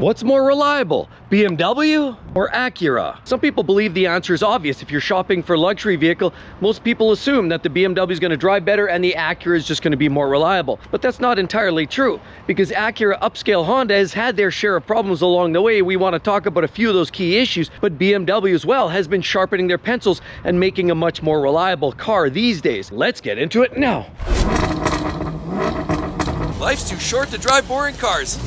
What's more reliable, BMW or Acura? Some people believe the answer is obvious. If you're shopping for a luxury vehicle, most people assume that the BMW is going to drive better and the Acura is just going to be more reliable. But that's not entirely true, because Acura upscale Honda has had their share of problems along the way. We want to talk about a few of those key issues, but BMW as well has been sharpening their pencils and making a much more reliable car these days. Let's get into it now. Life's too short to drive boring cars.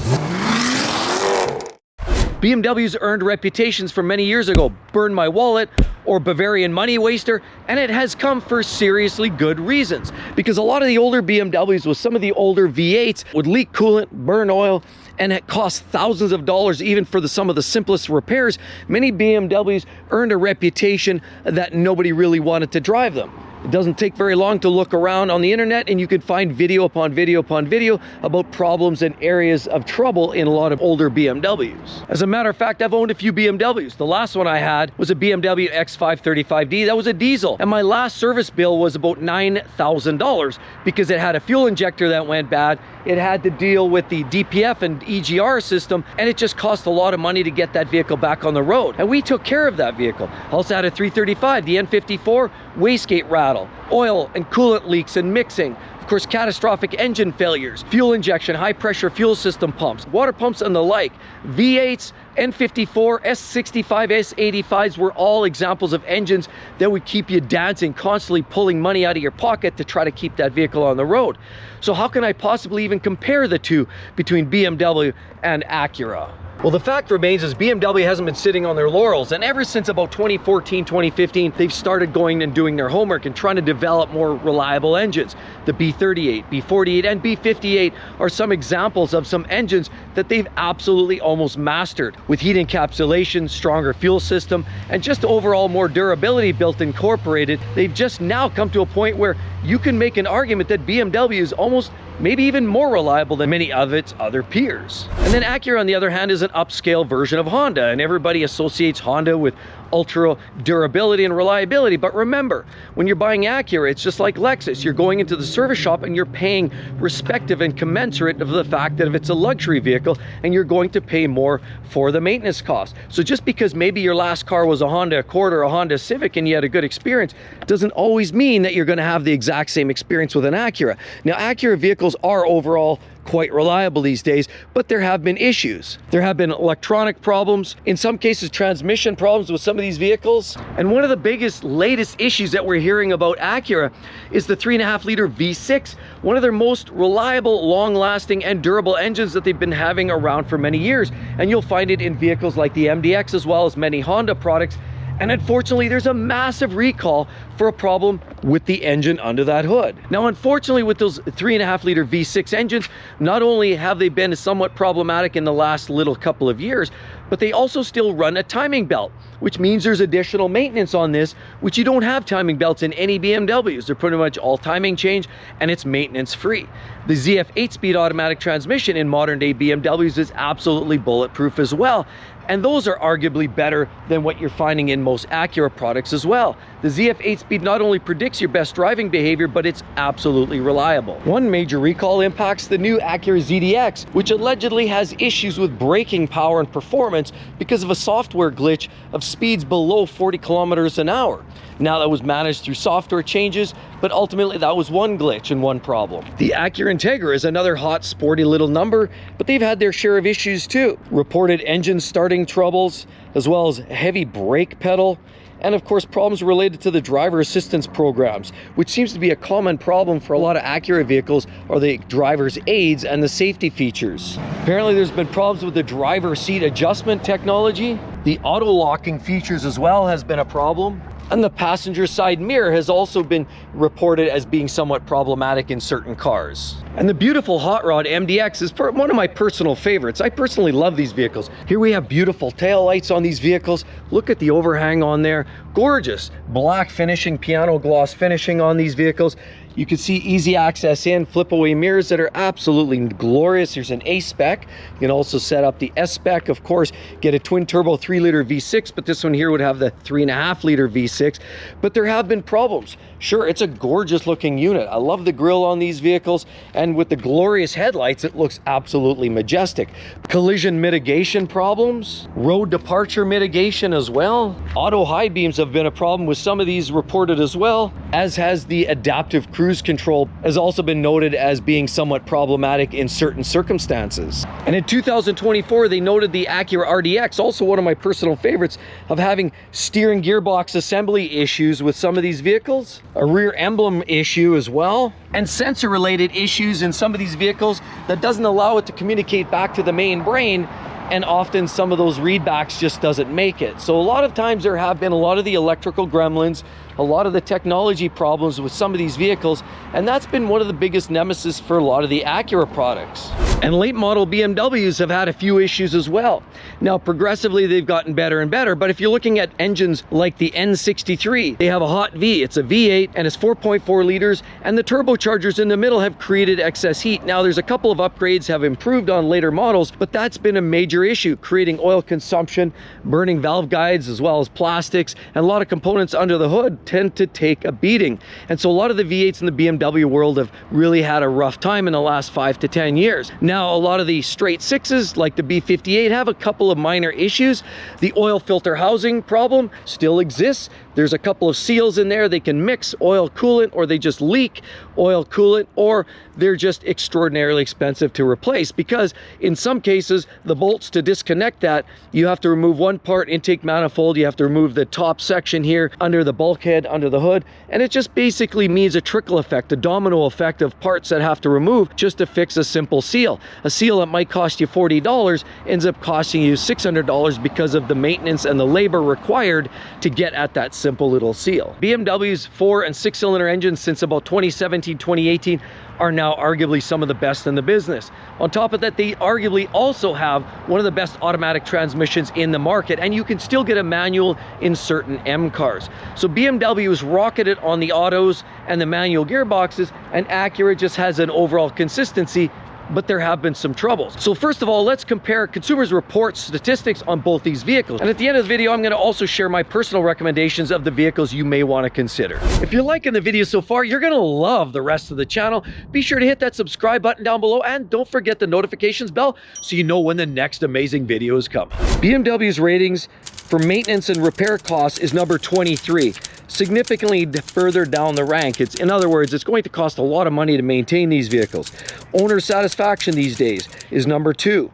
BMW's earned reputations from many years ago, burn my wallet or Bavarian money waster, and it has come for seriously good reasons. Because a lot of the older BMWs with some of the older V8s would leak coolant, burn oil, and it cost thousands of dollars even for some of the simplest repairs. Many BMWs earned a reputation that nobody really wanted to drive them. It doesn't take very long to look around on the internet and you can find video upon video upon video about problems and areas of trouble in a lot of older BMWs. As a matter of fact, I've owned a few BMWs. The last one I had was a BMW X535D. That was a diesel. And my last service bill was about $9,000 because it had a fuel injector that went bad. It had to deal with the DPF and EGR system, and it just cost a lot of money to get that vehicle back on the road. And we took care of that vehicle. Also had a 335, the N54, wastegate rattle, oil and coolant leaks and mixing. Of course, catastrophic engine failures, fuel injection, high pressure fuel system pumps, water pumps and the like. V8s, N54, S65, S85s were all examples of engines that would keep you dancing, constantly pulling money out of your pocket to try to keep that vehicle on the road. So how can I possibly even compare the two between BMW and Acura? Well, the fact remains is BMW hasn't been sitting on their laurels, and ever since about 2014, 2015, they've started going and doing their homework and trying to develop more reliable engines. The B38, B48, and B58 are some examples of some engines that they've absolutely almost mastered, with heat encapsulation, stronger fuel system, and just overall more durability built incorporated. They've just now come to a point where you can make an argument that BMW is almost maybe even more reliable than many of its other peers. And then Acura, on the other hand, is an upscale version of Honda, and everybody associates Honda with ultra durability and reliability. But remember, when you're buying Acura, it's just like Lexus. You're going into the service shop and you're paying respective and commensurate of the fact that if it's a luxury vehicle, and you're going to pay more for the maintenance cost. So just because maybe your last car was a Honda Accord or a Honda Civic and you had a good experience, doesn't always mean that you're going to have the exact same experience with an Acura. Now, Acura vehicles are overall quite reliable these days, but there have been issues. There have been electronic problems, in some cases transmission problems with some of these vehicles. And one of the biggest, latest issues that we're hearing about Acura is the 3.5-liter V6, one of their most reliable, long-lasting, and durable engines that they've been having around for many years. And you'll find it in vehicles like the MDX as well as many Honda products. And unfortunately, there's a massive recall for a problem with the engine under that hood. Now, unfortunately, with those 3.5-liter V6 engines, not only have they been somewhat problematic in the last little couple of years, but they also still run a timing belt, which means there's additional maintenance on this, which you don't have timing belts in any BMWs. They're pretty much all timing change, and it's maintenance free. The ZF 8-speed automatic transmission in modern day BMWs is absolutely bulletproof as well. And those are arguably better than what you're finding in most Acura products as well. The ZF 8-speed not only predicts your best driving behavior, but it's absolutely reliable. One major recall impacts the new Acura ZDX, which allegedly has issues with braking power and performance because of a software glitch of speeds below 40 kilometers an hour. Now, that was managed through software changes, but ultimately that was one glitch and one problem. The Acura Integra is another hot, sporty little number, but they've had their share of issues too. Reported engine starting troubles, as well as heavy brake pedal, and of course problems related to the driver assistance programs, which seems to be a common problem for a lot of Acura vehicles, are the driver's aids and the safety features. Apparently there's been problems with the driver seat adjustment technology. The auto locking features as well has been a problem. And the passenger side mirror has also been reported as being somewhat problematic in certain cars. And the beautiful hot rod MDX is one of my personal favorites. I personally love these vehicles. Here we have beautiful tail lights on these vehicles. Look at the overhang on there. Gorgeous black finishing, piano gloss finishing on these vehicles. You can see easy access in, flip away mirrors that are absolutely glorious. There's an A spec. You can also set up the S spec, of course, get a twin turbo 3-liter V6, but this one here would have the 3.5-liter V6. But there have been problems. Sure, it's a gorgeous looking unit. I love the grille on these vehicles, and with the glorious headlights, it looks absolutely majestic. Collision mitigation problems, road departure mitigation as well. Auto high beams have been a problem with some of these reported as well, as has the adaptive cruise control, has also been noted as being somewhat problematic in certain circumstances. And in 2024, they noted the Acura RDX, also one of my personal favorites, of having steering gearbox assembly issues with some of these vehicles, a rear emblem issue as well, and sensor related issues in some of these vehicles that doesn't allow it to communicate back to the main brain, and often some of those readbacks just doesn't make it. So a lot of times there have been a lot of the electrical gremlins, a lot of the technology problems with some of these vehicles, and that's been one of the biggest nemesis for a lot of the Acura products. And late model BMWs have had a few issues as well. Now progressively they've gotten better and better, but if you're looking at engines like the N63, they have a hot V. It's a V8 and it's 4.4 liters, and the turbochargers in the middle have created excess heat. Now there's a couple of upgrades have improved on later models, but that's been a major issue, creating oil consumption, burning valve guides, as well as plastics, and a lot of components under the hood tend to take a beating. And so a lot of the V8s in the BMW world have really had a rough time in the last 5 to 10 years. Now a lot of the straight sixes like the B58 have a couple of minor issues. The oil filter housing problem still exists. There's a couple of seals in there. They can mix oil coolant, or they just leak oil coolant, or they're just extraordinarily expensive to replace, because in some cases the bolts to disconnect that, you have to remove one part, intake manifold, you have to remove the top section here under the bulkhead, under the hood, and it just basically means a trickle effect, a domino effect of parts that have to remove just to fix a simple seal. A seal that might cost you $40 ends up costing you $600 because of the maintenance and the labor required to get at that simple little seal. BMW's 4 and 6 cylinder engines since about 2017, 2018 are now arguably some of the best in the business. On top of that, they arguably also have one of the best automatic transmissions in the market, and you can still get a manual in certain M cars. So BMW has rocketed on the autos and the manual gearboxes, and Acura just has an overall consistency, but there have been some troubles. So first of all, let's compare Consumers Report statistics on both these vehicles. And at the end of the video, I'm going to also share my personal recommendations of the vehicles you may want to consider. If you're liking the video so far, you're going to love the rest of the channel. Be sure to hit that subscribe button down below, and don't forget the notifications bell so you know when the next amazing video is coming. BMW's ratings for maintenance and repair costs is number 23. Significantly further down the rank. In other words, it's going to cost a lot of money to maintain these vehicles. Owner satisfaction these days is number 2.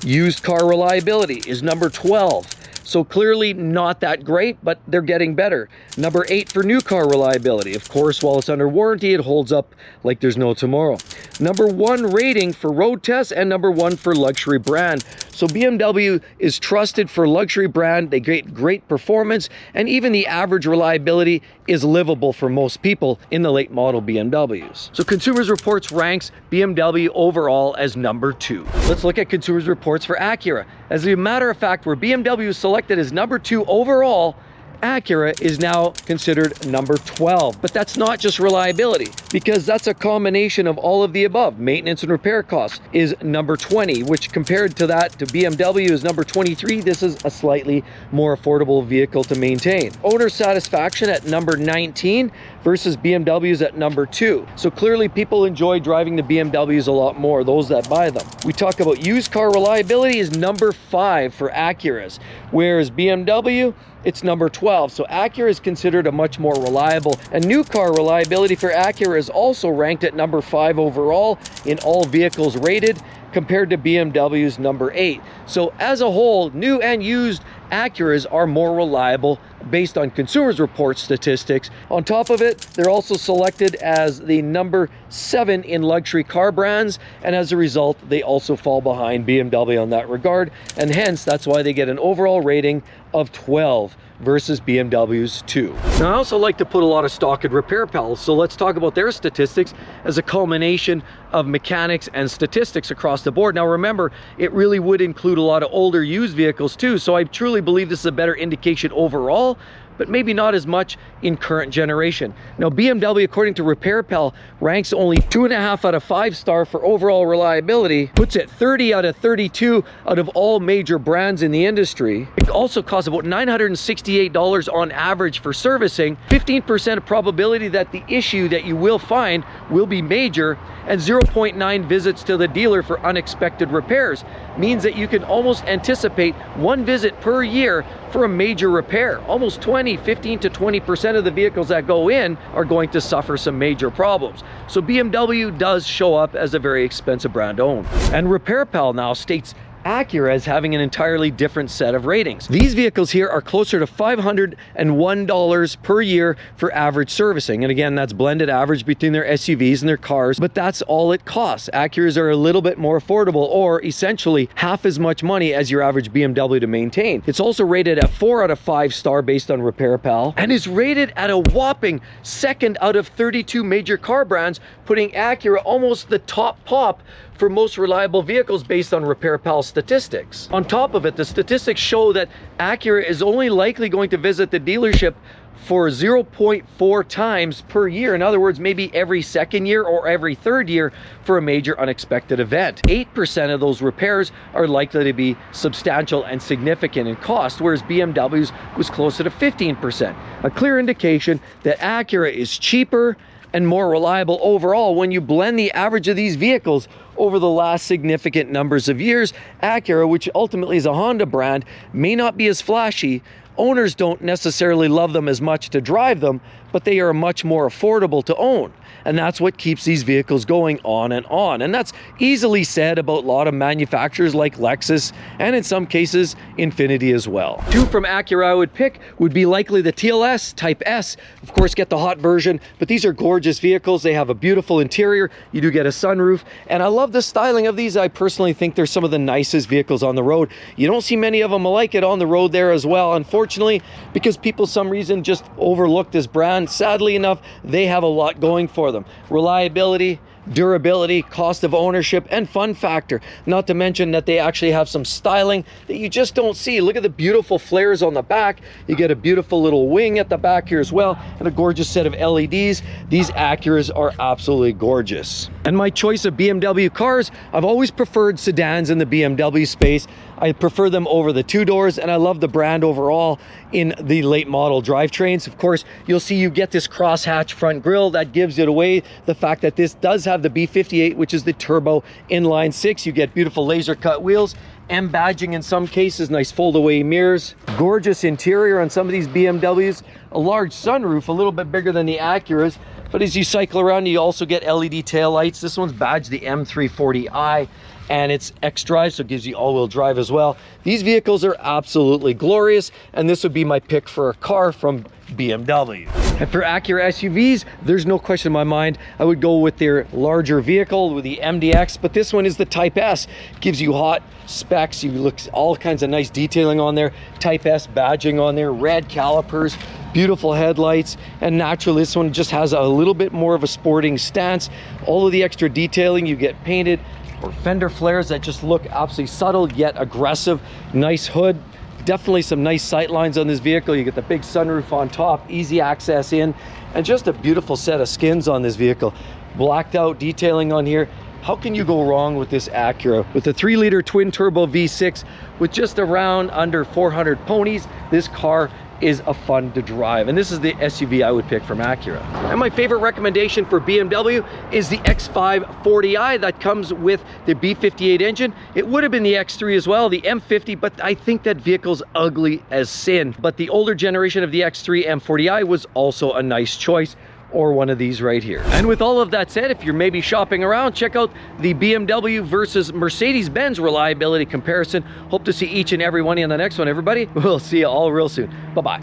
Used car reliability is number 12. So clearly not that great, but they're getting better. Number 8 for new car reliability. Of course, while it's under warranty, it holds up like there's no tomorrow. Number 1 rating for road tests, and number 1 for luxury brand. So BMW is trusted for luxury brand. They get great performance, and even the average reliability is livable for most people in the late model BMWs. So Consumers Reports ranks BMW overall as number 2. Let's look at Consumers Reports for Acura. As a matter of fact, where BMW is selected as number 2 overall, Acura is now considered number 12. But that's not just reliability, because that's a combination of all of the above. Maintenance and repair costs is number 20, which compared to that to BMW is number 23. This is a slightly more affordable vehicle to maintain. Owner satisfaction at number 19 versus BMW's at number 2. So clearly people enjoy driving the BMWs a lot more, those that buy them. We talk about used car reliability is number 5 for Acuras, whereas BMW, it's number 12. So Acura is considered a much more reliable, and new car reliability for Acura is also ranked at number 5 overall in all vehicles rated, compared to BMW's number 8. So as a whole, new and used Acuras are more reliable based on Consumers Report statistics. On top of it, they're also selected as the number 7 in luxury car brands, and as a result, they also fall behind BMW on that regard, and hence that's why they get an overall rating of 12 versus BMW's 2. Now I also like to put a lot of stock in RepairPal, so let's talk about their statistics as a culmination of mechanics and statistics across the board. Now remember, it really would include a lot of older used vehicles too, so I truly believe this is a better indication overall, but maybe not as much in current generation. Now, BMW, according to RepairPal, ranks only 2.5 out of 5 star for overall reliability, puts it 30 out of 32 out of all major brands in the industry. It also costs about $968 on average for servicing, 15% probability that the issue that you will find will be major, and 0.9 visits to the dealer for unexpected repairs. Means that you can almost anticipate 1 visit per year for a major repair. Almost 15 to 20% of the vehicles that go in are going to suffer some major problems. So BMW does show up as a very expensive brand owned. And RepairPal now states Acura as having an entirely different set of ratings. These vehicles here are closer to $501 per year for average servicing. And again, that's blended average between their SUVs and their cars, but that's all it costs. Acuras are a little bit more affordable, or essentially half as much money as your average BMW to maintain. It's also rated at 4 out of 5 star based on RepairPal, and is rated at a whopping 2nd out of 32 major car brands, putting Acura almost the top pop for most reliable vehicles based on RepairPal statistics. On top of it, the statistics show that Acura is only likely going to visit the dealership for 0.4 times per year. In other words, maybe every 2nd year or every 3rd year for a major unexpected event. 8% of those repairs are likely to be substantial and significant in cost, whereas BMW's was closer to 15%. A clear indication that Acura is cheaper and more reliable overall when you blend the average of these vehicles over the last significant numbers of years. Acura, which ultimately is a Honda brand, may not be as flashy. Owners don't necessarily love them as much to drive them, but they are much more affordable to own. And that's what keeps these vehicles going on and on. And that's easily said about a lot of manufacturers like Lexus, and in some cases, Infiniti as well. 2 from Acura I would pick would be likely the TLS Type S. Of course, get the hot version, but these are gorgeous vehicles. They have a beautiful interior. You do get a sunroof, and I love the styling of these. I personally think they're some of the nicest vehicles on the road. You don't see many of them like it on the road there as well, unfortunately, because people some reason just overlook this brand. Sadly enough, they have a lot going for them. Reliability, durability, cost of ownership, and fun factor. Not to mention that they actually have some styling that you just don't see. Look at the beautiful flares on the back. You get a beautiful little wing at the back here as well, and a gorgeous set of LEDs. These Acuras are absolutely gorgeous. And my choice of BMW cars, I've always preferred sedans in the BMW space. I prefer them over the 2-doors, and I love the brand overall in the late model drivetrains. Of course, you'll see you get this crosshatch front grille that gives it away. The fact that this does have the B58, which is the turbo inline 6. You get beautiful laser cut wheels, M badging in some cases, nice fold away mirrors, gorgeous interior on some of these BMWs, a large sunroof, a little bit bigger than the Acuras. But as you cycle around, you also get LED taillights. This one's badged the M340i, and it's X-Drive, so it gives you all-wheel drive as well. These vehicles are absolutely glorious, and this would be my pick for a car from BMW. And for Acura SUVs, there's no question in my mind, I would go with their larger vehicle, with the MDX, but this one is the Type S. Gives you hot specs, you look all kinds of nice detailing on there, Type S badging on there, red calipers, beautiful headlights, and naturally this one just has a little bit more of a sporting stance. All of the extra detailing you get painted, or fender flares that just look absolutely subtle yet aggressive. Nice hood, definitely some nice sight lines on this vehicle. You get the big sunroof on top, easy access in, and just a beautiful set of skins on this vehicle. Blacked out detailing on here. How can you go wrong with this Acura? With a 3-liter twin turbo V6 with just around under 400 ponies, this car is a fun to drive, and this is the SUV I would pick from Acura. And my favorite recommendation for BMW is the X5 40i that comes with the B58 engine. It would have been the X3 as well, the M50, but I think that vehicle's ugly as sin. But the older generation of the X3 M40i was also a nice choice, or one of these right here. And with all of that said, if you're maybe shopping around, check out the BMW versus Mercedes-Benz reliability comparison. Hope to see each and every one in the next one, everybody. We'll see you all real soon. Bye-bye.